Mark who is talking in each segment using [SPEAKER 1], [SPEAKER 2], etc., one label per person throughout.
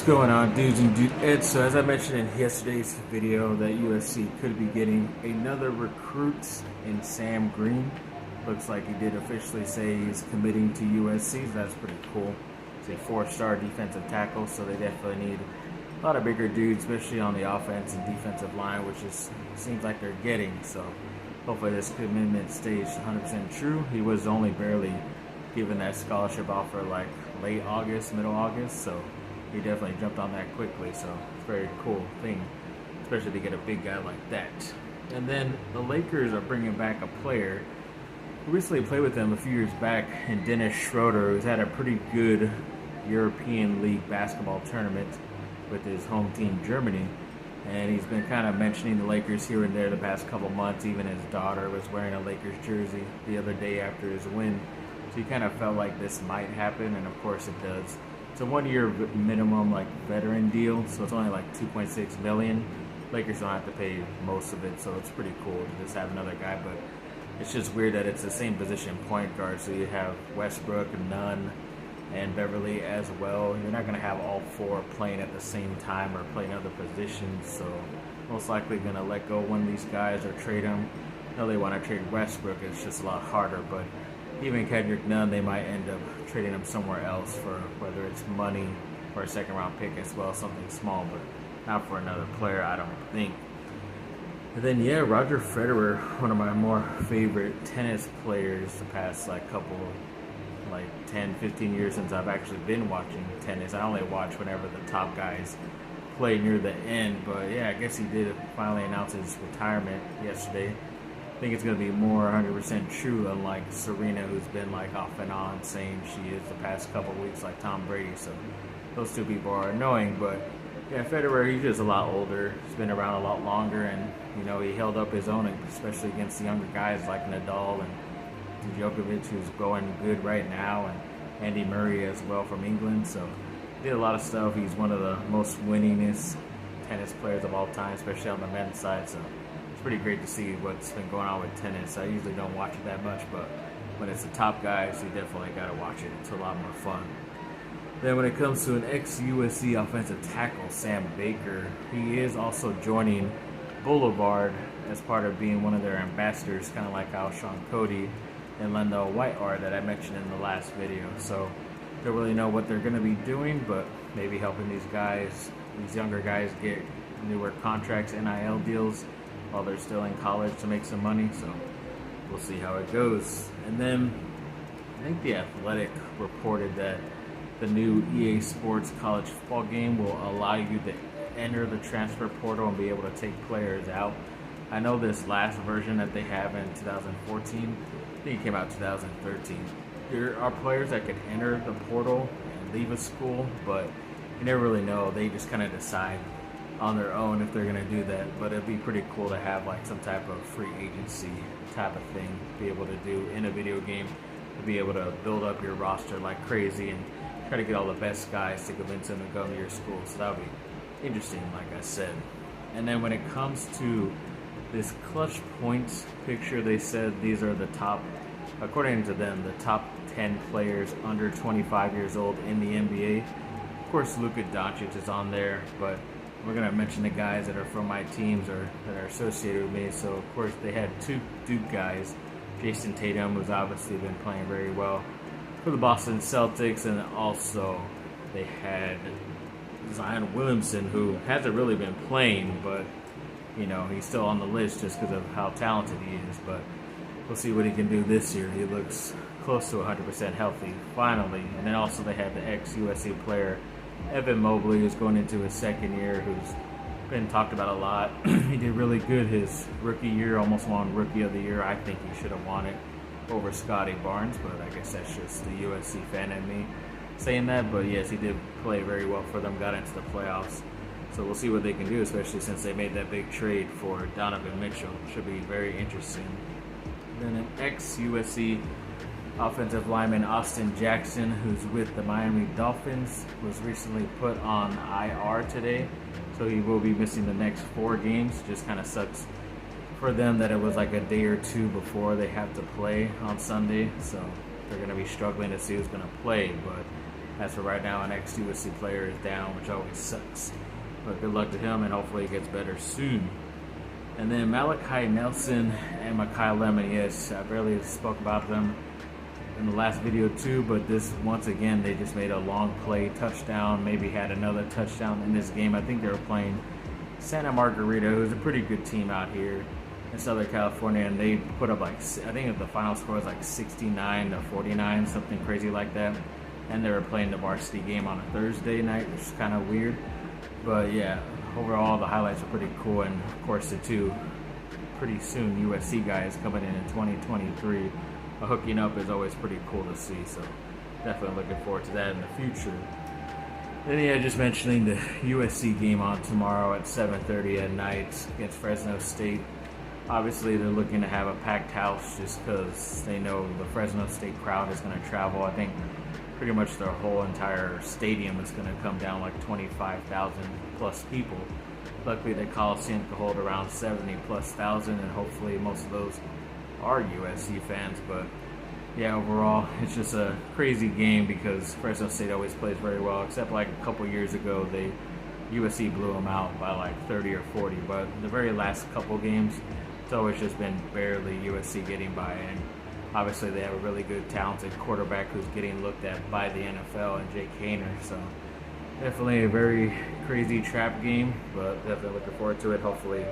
[SPEAKER 1] What's going on, dudes and dudettes? So as I mentioned in yesterday's video, that USC could be getting another recruit in Sam Greene. Looks like he did officially say he's committing to USC, so that's pretty cool. He's a four-star defensive tackle, so they definitely need a lot of bigger dudes, especially on the offense and defensive line, which seems like they're getting. So hopefully this commitment stays 100% true. He was only barely given that scholarship offer like late August, middle August, so he definitely jumped on that quickly, so it's a very cool thing, especially to get a big guy like that. And then the Lakers are bringing back a player who recently played with them a few years back, and Dennis Schroeder, who's had a pretty good European League basketball tournament with his home team, Germany. And he's been kind of mentioning the Lakers here and there the past couple months. Even his daughter was wearing a Lakers jersey the other day after his win. So he kind of felt like this might happen, and of course it does. It's a 1 year minimum like veteran deal, so it's only like $2.6 million. Lakers don't have to pay most of it, so it's pretty cool to just have another guy. But it's just weird that it's the same position, point guard. So you have Westbrook, Nunn, and Beverly as well. You're not going to have all four playing at the same time or playing other positions. So most likely going to let go one of these guys or trade them. I know they want to trade Westbrook. It's just a lot harder, but even Kendrick Nunn, they might end up trading him somewhere else for whether it's money or a second round pick as well, something small, but not for another player, I don't think. And then, yeah, Roger Federer, one of my more favorite tennis players the past couple, 10, 15 years since I've actually been watching tennis. I only watch whenever the top guys play near the end, but yeah, I guess he did finally announce his retirement yesterday. I think it's going to be more 100% true, unlike Serena, who's been off and on saying she is the past couple weeks, like Tom Brady. So those two people are annoying. But yeah, Federer, he's just a lot older. He's been around a lot longer, and he held up his own, especially against the younger guys like Nadal and Djokovic, who's going good right now, and Andy Murray as well from England. So he did a lot of stuff. He's one of the most winningest tennis players of all time, especially on the men's side. So pretty great to see what's been going on with tennis. I usually don't watch it that much, but when it's the top guys, you definitely got to watch it. It's a lot more fun. Then when it comes to an ex-USC offensive tackle, Sam Baker, he is also joining Boulevard as part of being one of their ambassadors, kind of like how Sean Cody and Lendell White are that I mentioned in the last video. So don't really know what they're going to be doing, but maybe helping these younger guys get newer contracts, NIL deals, while they're still in college to make some money. So we'll see how it goes. And then I think The Athletic reported that the new EA Sports college football game will allow you to enter the transfer portal and be able to take players out. I know this last version that they have in 2014, I think it came out in 2013. There are players that could enter the portal and leave a school, but you never really know. They just kind of decide on their own if they're going to do that. But it'd be pretty cool to have some type of free agency type of thing be able to do in a video game, to be able to build up your roster like crazy and try to get all the best guys to convince them to go to your school. So that would be interesting, like I said. And then when it comes to this clutch points picture, they said these are the top, according to them, the top 10 players under 25 years old in the NBA. Of course, Luka Doncic is on there, but we're going to mention the guys that are from my teams or that are associated with me. So, of course, they had two Duke guys. Jason Tatum, who's obviously been playing very well for the Boston Celtics. And also they had Zion Williamson, who hasn't really been playing, but, he's still on the list just because of how talented he is. But we'll see what he can do this year. He looks close to 100% healthy, finally. And then also they had the ex-USC player, Evan Mobley, who's going into his second year, who's been talked about a lot. He did really good his rookie year, almost won Rookie of the Year. I think he should have won it over Scotty Barnes, but I guess that's just the USC fan in me saying that. But yes, he did play very well for them, got into the playoffs. So we'll see what they can do, especially since they made that big trade for Donovan Mitchell. Should be very interesting. Then an ex-USC offensive lineman Austin Jackson, who's with the Miami Dolphins, was recently put on IR today, so he will be missing the next 4 games. Just kind of sucks for them that it was a day or two before they have to play on Sunday, so they're going to be struggling to see who's going to play. But as for right now, an ex-USC player is down, which always sucks. But good luck to him, and hopefully it gets better soon. And then Malachi Nelson and Mekhi Lemon, yes, I barely spoke about them in the last video too, but this, once again, they just made a long play touchdown, maybe had another touchdown in this game. I think they were playing Santa Margarita, who's a pretty good team out here in Southern California, and they put up like, I think the final score was like 69-49, something crazy like that. And they were playing the varsity game on a Thursday night, which is kind of weird. But yeah, overall the highlights are pretty cool, and of course the two pretty soon USC guys coming in 2023 hooking up is always pretty cool to see, so definitely looking forward to that in the future. Then yeah, just mentioning the USC game on tomorrow at 7:30 at night against Fresno State. Obviously they're looking to have a packed house just because they know the Fresno State crowd is going to travel. I think pretty much their whole entire stadium is going to come down like 25,000 plus people. Luckily the Coliseum could hold around 70 plus thousand, and hopefully most of those are USC fans. But yeah, overall it's just a crazy game because Fresno State always plays very well, except like a couple years ago USC blew them out by like 30 or 40. But the very last couple games, it's always just been barely USC getting by, and obviously they have a really good talented quarterback who's getting looked at by the NFL, and Jake Haener. So definitely a very crazy trap game, but definitely looking forward to it. Hopefully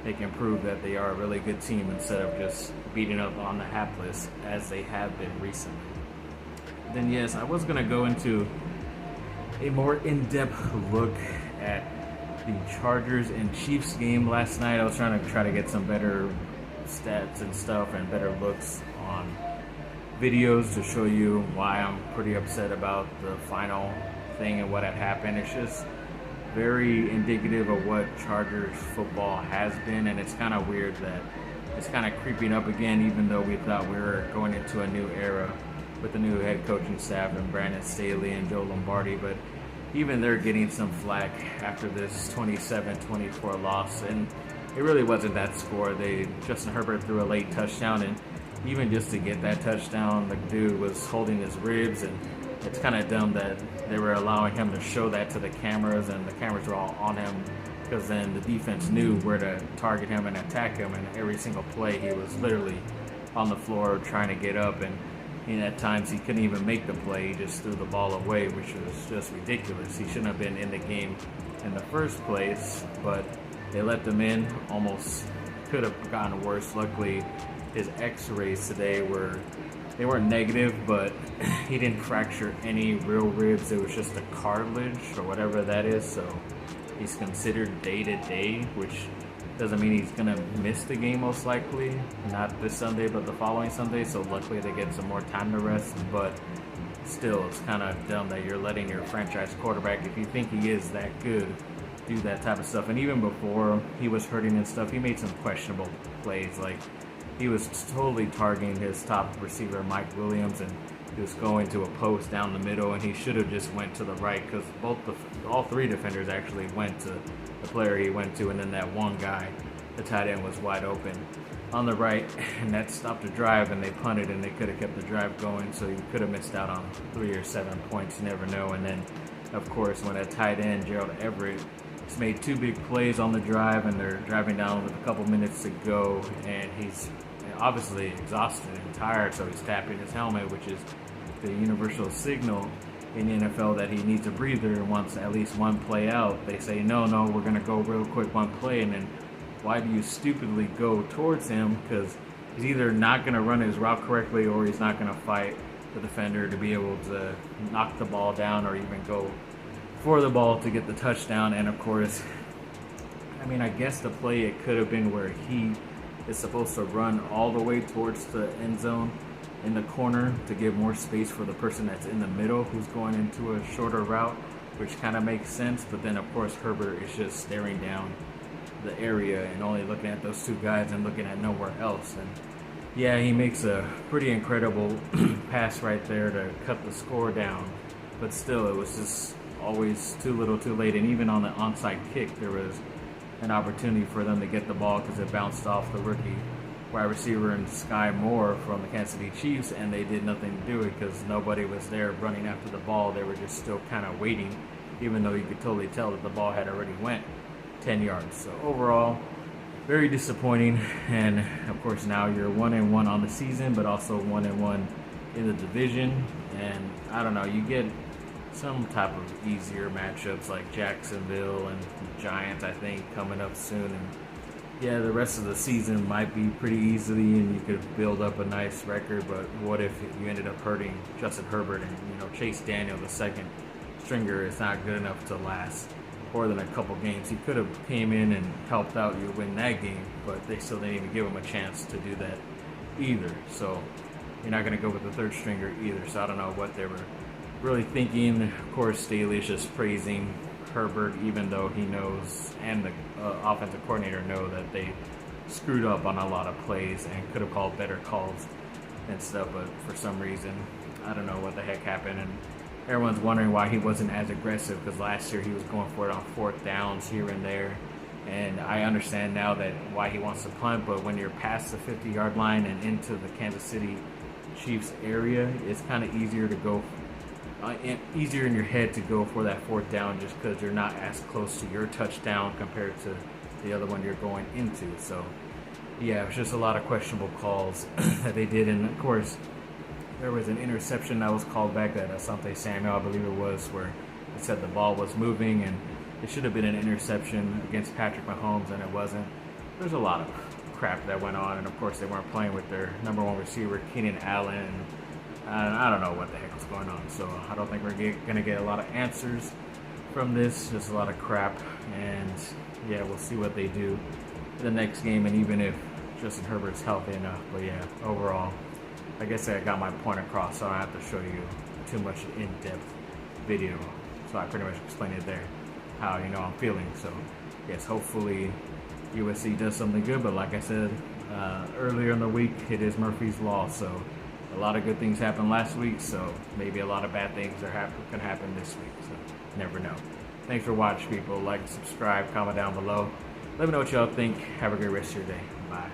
[SPEAKER 1] they can prove that they are a really good team instead of just beating up on the hapless as they have been recently. Then yes, I was going to go into a more in-depth look at the Chargers and Chiefs game last night. I was trying to get some better stats and stuff and better looks on videos to show you why I'm pretty upset about the final thing and what had happened. It's just very indicative of what Chargers football has been, and it's kind of weird that it's kind of creeping up again, even though we thought we were going into a new era with the new head coaching staff and Brandon Staley and Joe Lombardi. But even they're getting some flack after this 27-24 loss, and it really wasn't that score. Justin Herbert threw a late touchdown, and even just to get that touchdown, the dude was holding his ribs, and it's kind of dumb that they were allowing him to show that to the cameras, and the cameras were all on him, because then the defense knew where to target him and attack him, and every single play he was literally on the floor trying to get up, and at times he couldn't even make the play. He just threw the ball away, which was just ridiculous. He shouldn't have been in the game in the first place, but they let them in. Almost could have gotten worse. Luckily his x-rays today they weren't negative, but he didn't fracture any real ribs. It was just a cartilage or whatever that is, so he's considered day-to-day, which doesn't mean he's going to miss the game most likely. Not this Sunday, but the following Sunday, so luckily they get some more time to rest. But still, it's kind of dumb that you're letting your franchise quarterback, if you think he is that good, do that type of stuff. And even before he was hurting and stuff, he made some questionable plays. Like, he was totally targeting his top receiver, Mike Williams, and he was going to a post down the middle, and he should have just went to the right, because all three defenders actually went to the player he went to, and then that one guy, the tight end, was wide open on the right, and that stopped the drive, and they punted, and they could have kept the drive going, so you could have missed out on 3 or 7 points. You never know. And then, of course, when that tight end, Gerald Everett, has made 2 big plays on the drive, and they're driving down with a couple minutes to go, and he's obviously exhausted and tired, so he's tapping his helmet, which is the universal signal in the NFL that he needs a breather. And once at least one play out, they say, no, we're going to go real quick, one play. And then why do you stupidly go towards him? Because he's either not going to run his route correctly, or he's not going to fight the defender to be able to knock the ball down or even go for the ball to get the touchdown. And of course, I guess the play, it could have been where he is supposed to run all the way towards the end zone in the corner to give more space for the person that's in the middle who's going into a shorter route, which kind of makes sense. But then, of course, Herbert is just staring down the area and only looking at those 2 guys and looking at nowhere else. And yeah, he makes a pretty incredible pass right there to cut the score down. But still, it was just always too little too late. And even on the onside kick, there was an opportunity for them to get the ball because it bounced off the rookie wide receiver and Sky Moore from the Kansas City Chiefs, and they did nothing to do it because nobody was there running after the ball. They were just still kind of waiting, even though you could totally tell that the ball had already went 10 yards. So overall, very disappointing. And of course now you're 1-1 on the season, but also 1-1 in the division. And I don't know, you get some type of easier matchups like Jacksonville and the Giants, I think, coming up soon. And yeah, the rest of the season might be pretty easily and you could build up a nice record, but what if you ended up hurting Justin Herbert and, Chase Daniel, the second stringer, is not good enough to last more than a couple games. He could have came in and helped out you win that game, but they still didn't even give him a chance to do that either. So you're not going to go with the third stringer either. So I don't know what they were really thinking. Of course, Staley's just praising Herbert, even though he knows, and the offensive coordinator know, that they screwed up on a lot of plays and could have called better calls and stuff. But for some reason, I don't know what the heck happened. And everyone's wondering why he wasn't as aggressive, because last year he was going for it on fourth downs here and there. And I understand now that why he wants to punt, but when you're past the 50-yard line and into the Kansas City Chiefs area, it's kind of easier to go, easier in your head to go for that fourth down, just because you're not as close to your touchdown compared to the other one you're going into. So yeah, it was just a lot of questionable calls that they did. And of course, there was an interception that was called back at Asante Samuel, I believe it was, where it said the ball was moving and it should have been an interception against Patrick Mahomes, and it wasn't. There's a lot of crap that went on, and of course they weren't playing with their number one receiver, Keenan Allen. I don't know what the heck was going on, so I don't think we're going to get a lot of answers from this. Just a lot of crap, and yeah, we'll see what they do in the next game, and even if Justin Herbert's healthy enough. But yeah, overall, I guess I got my point across, so I don't have to show you too much in-depth video. So I pretty much explained it there, how I'm feeling. So yes, hopefully USC does something good, but like I said earlier in the week, it is Murphy's Law. So a lot of good things happened last week, so maybe a lot of bad things are going to happen this week. So never know. Thanks for watching, people. Like, subscribe, comment down below. Let me know what y'all think. Have a great rest of your day. Bye.